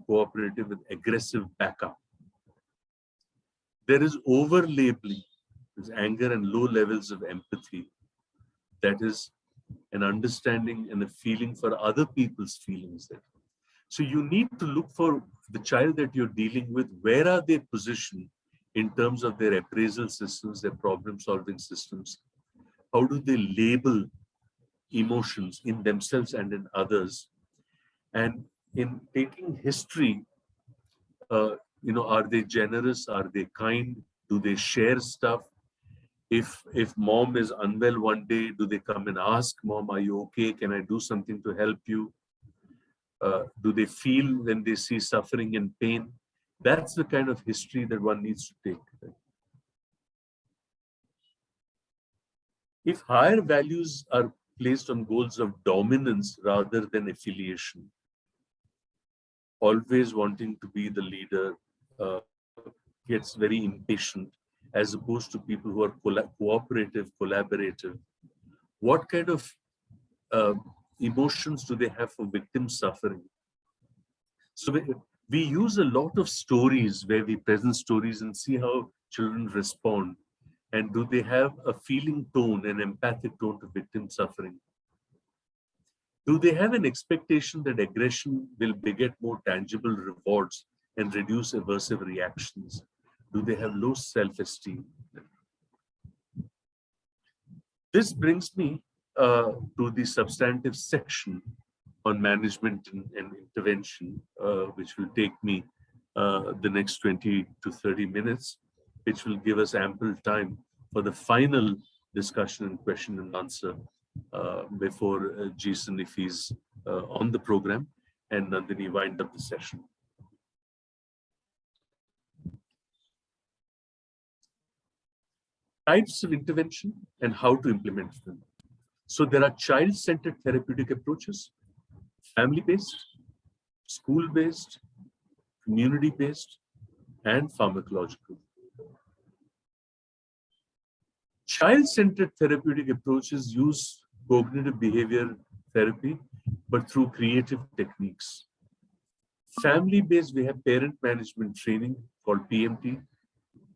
cooperative with aggressive backup. There is over-labeling, there's anger and low levels of empathy. That is an understanding and a feeling for other people's feelings there. So you need to look for the child that you're dealing with, where are they positioned in terms of their appraisal systems, their problem-solving systems? How do they label emotions in themselves and in others? And in taking history, are they generous? Are they kind? Do they share stuff? If mom is unwell one day, do they come and ask, Mom, are you okay? Can I do something to help you? Do they feel when they see suffering and pain? That's the kind of history that one needs to take. If higher values are placed on goals of dominance rather than affiliation, always wanting to be the leader, gets very impatient, as opposed to people who are cooperative, collaborative. What kind of uh, emotions do they have for victim suffering? So we use a lot of stories where we present stories and see how children respond. And do they have a feeling tone, an empathic tone to victim suffering? Do they have an expectation that aggression will beget more tangible rewards and reduce aversive reactions? Do they have low self-esteem? This brings me to the substantive section on management and intervention, which will take me the next 20 to 30 minutes, which will give us ample time for the final discussion and question and answer before Jason, if he's on the program, and Nandini wind up the session. Types of intervention and how to implement them. So there are child-centered therapeutic approaches, family-based, school-based, community-based, and pharmacological. Child-centered therapeutic approaches use cognitive behavior therapy, but through creative techniques. Family-based, we have parent management training called PMT,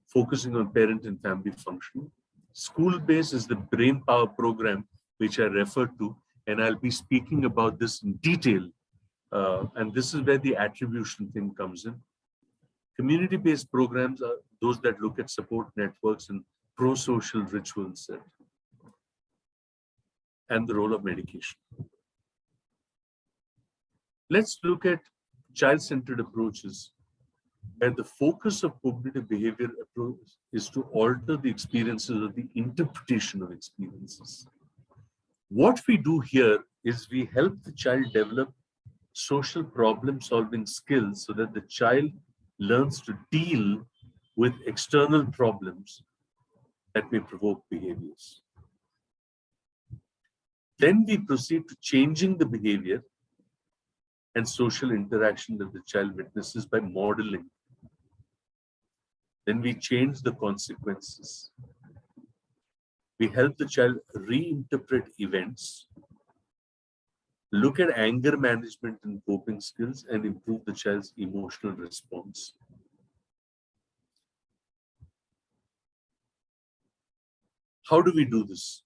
focusing on parent and family functioning. School-based is the brain power program, which I referred to, and I'll be speaking about this in detail. And this is where the attribution thing comes in. Community-based programs are those that look at support networks and pro-social rituals and the role of medication. Let's look at child-centered approaches, where the focus of cognitive behavior approach is to alter the experiences or the interpretation of experiences. What we do here is we help the child develop social problem-solving skills so that the child learns to deal with external problems that may provoke behaviors. Then we proceed to changing the behavior and social interaction that the child witnesses by modeling. Then we change the consequences. We help the child reinterpret events, look at anger management and coping skills, and improve the child's emotional response. How do we do this?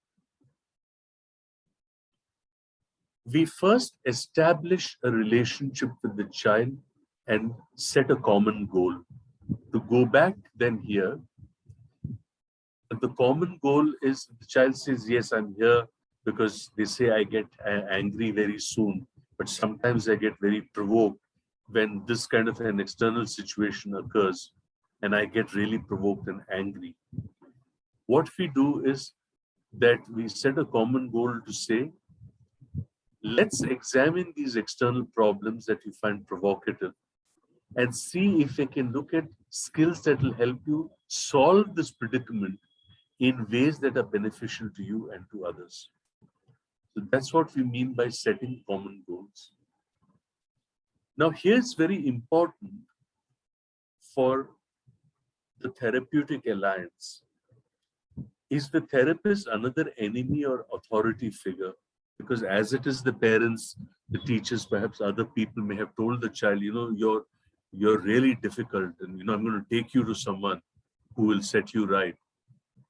We first establish a relationship with the child and set a common goal. To go back then here, the common goal is the child says, yes, I'm here because they say I get angry very soon, but sometimes I get very provoked when this kind of an external situation occurs and I get really provoked and angry. What we do is that we set a common goal to say, let's examine these external problems that you find provocative and see if we can look at skills that will help you solve this predicament in ways that are beneficial to you and to others. So that's what we mean by setting common goals. Now, here's very important for the therapeutic alliance. Is the therapist another enemy or authority figure? Because as it is, the parents, the teachers, perhaps other people may have told the child, you're really difficult, and I'm going to take you to someone who will set you right.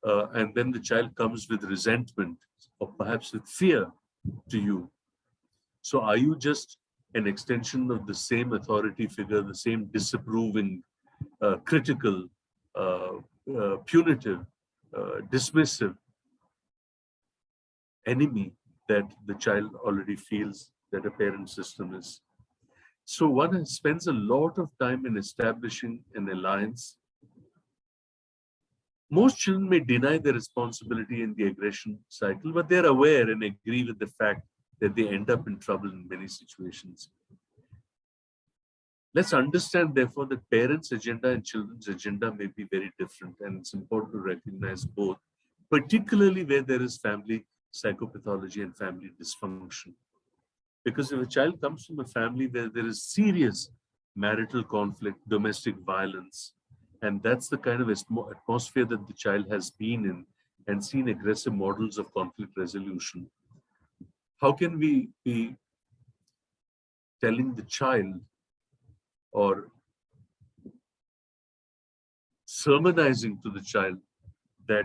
And then the child comes with resentment or perhaps with fear to you. So are you just an extension of the same authority figure, the same disapproving, critical, punitive, dismissive enemy that the child already feels that a parent system is? So one spends a lot of time in establishing an alliance. Most children may deny their responsibility in the aggression cycle, but they're aware and agree with the fact that they end up in trouble in many situations. Let's understand, therefore, that parents' agenda and children's agenda may be very different, and it's important to recognize both, particularly where there is family psychopathology and family dysfunction. Because if a child comes from a family where there is serious marital conflict, domestic violence, and that's the kind of atmosphere that the child has been in and seen aggressive models of conflict resolution, how can we be telling the child or sermonizing to the child that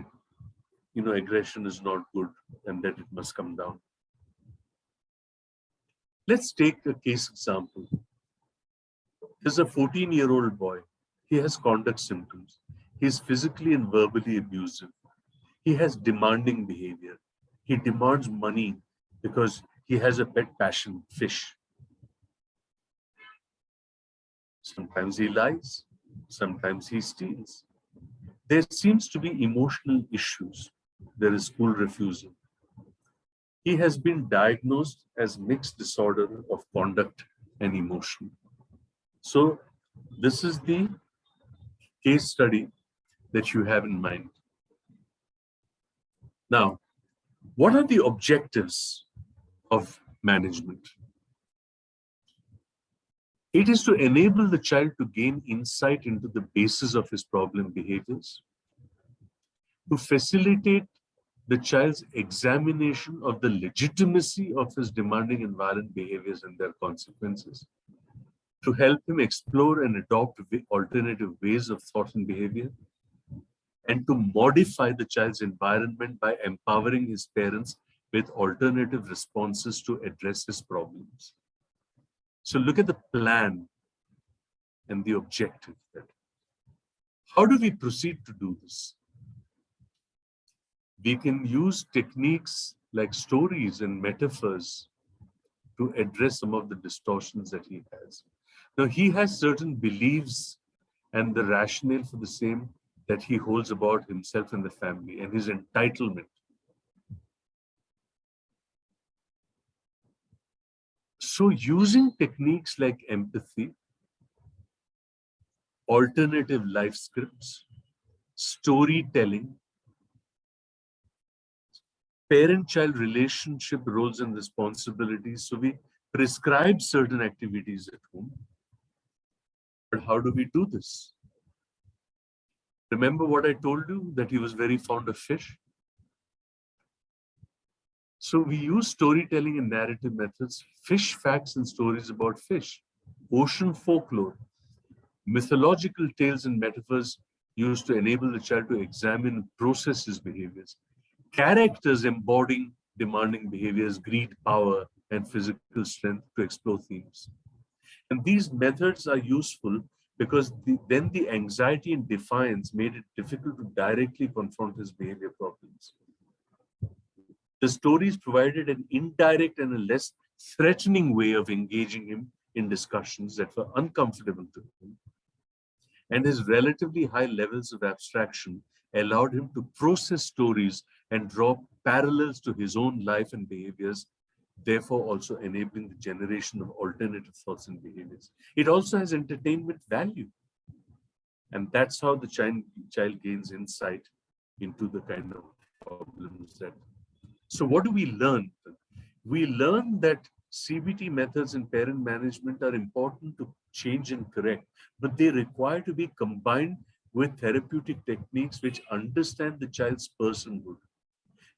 aggression is not good and that it must come down? Let's take a case example. There's a 14-year-old boy. He has conduct symptoms. He's physically and verbally abusive. He has demanding behavior. He demands money because he has a pet passion, fish. Sometimes he lies. Sometimes he steals. There seems to be emotional issues. There is school refusal. He has been diagnosed as mixed disorder of conduct and emotion. So this is the case study that you have in mind. Now, what are the objectives of management? It is to enable the child to gain insight into the basis of his problem behaviors, to facilitate the child's examination of the legitimacy of his demanding and violent behaviors and their consequences, to help him explore and adopt alternative ways of thought and behavior, and to modify the child's environment by empowering his parents with alternative responses to address his problems. So look at the plan and the objective. How do we proceed to do this? We can use techniques like stories and metaphors to address some of the distortions that he has. Now, he has certain beliefs and the rationale for the same that he holds about himself and the family and his entitlement. So using techniques like empathy, alternative life scripts, storytelling, parent-child relationship roles and responsibilities. So we prescribe certain activities at home. But how do we do this? Remember what I told you, that he was very fond of fish? So we use storytelling and narrative methods, fish facts and stories about fish, ocean folklore, mythological tales and metaphors used to enable the child to examine and process his behaviors, characters embodying demanding behaviors, greed, power, and physical strength to explore themes. And these methods are useful because then the anxiety and defiance made it difficult to directly confront his behavior problems. The stories provided an indirect and a less threatening way of engaging him in discussions that were uncomfortable to him. And his relatively high levels of abstraction allowed him to process stories and draw parallels to his own life and behaviors, therefore also enabling the generation of alternative thoughts and behaviors. It also has entertainment value. And that's how the child gains insight into the kind of problems that. So what do we learn? We learn that CBT methods in parent management are important to change and correct, but they require to be combined with therapeutic techniques which understand the child's personhood.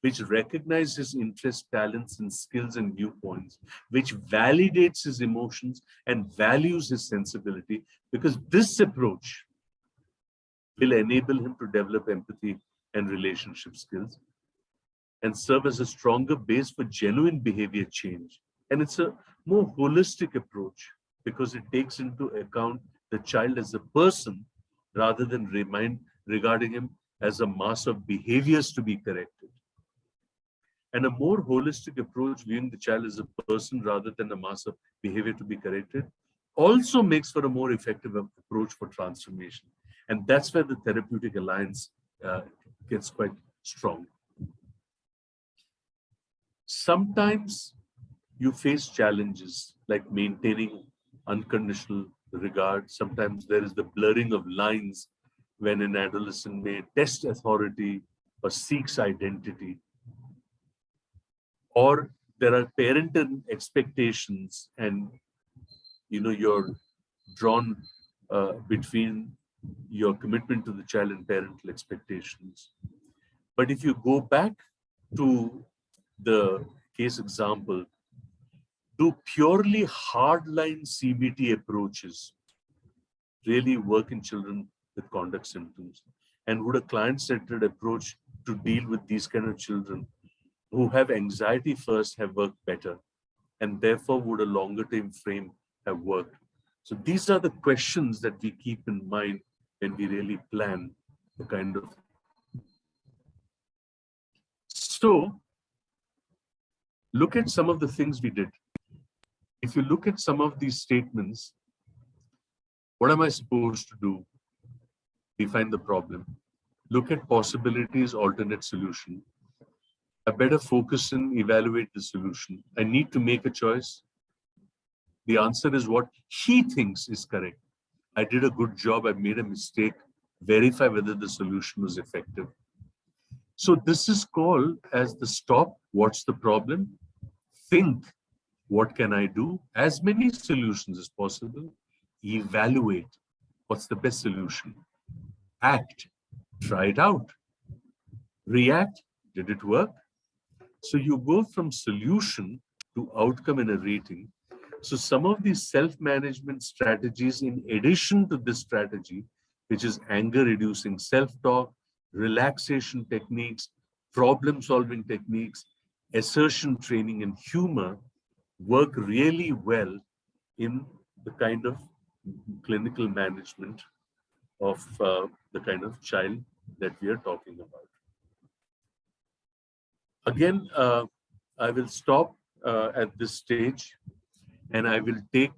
which recognizes his interests, talents, and skills and viewpoints, which validates his emotions and values his sensibility, because this approach will enable him to develop empathy and relationship skills and serve as a stronger base for genuine behavior change. And it's a more holistic approach because it takes into account the child as a person rather than regarding him as a mass of behaviors to be corrected. And a more holistic approach, viewing the child as a person rather than a mass of behavior to be corrected, also makes for a more effective approach for transformation. And that's where the therapeutic alliance gets quite strong. Sometimes you face challenges like maintaining unconditional regard. Sometimes there is the blurring of lines when an adolescent may test authority or seeks identity. Or there are parental expectations and you're drawn between your commitment to the child and parental expectations. But if you go back to the case example, do purely hardline CBT approaches really work in children with conduct symptoms? And would a client-centered approach to deal with these kind of children who have anxiety first have worked better? And therefore, would a longer time frame have worked? So these are the questions that we keep in mind when we really plan the kind of. So look at some of the things we did. If you look at some of these statements, what am I supposed to do? Define the problem. Look at possibilities, alternate solution. I better focus and evaluate the solution. I need to make a choice. The answer is what he thinks is correct. I did a good job. I made a mistake. Verify whether the solution was effective. So this is called as the stop. What's the problem? Think. What can I do? As many solutions as possible. Evaluate. What's the best solution? Act. Try it out. React. Did it work? So you go from solution to outcome in a rating. So some of these self-management strategies, in addition to this strategy, which is anger reducing self-talk, relaxation techniques, problem-solving techniques, assertion training, and humor, work really well in the kind of clinical management of the kind of child that we are talking about. Again, I will stop at this stage and I will take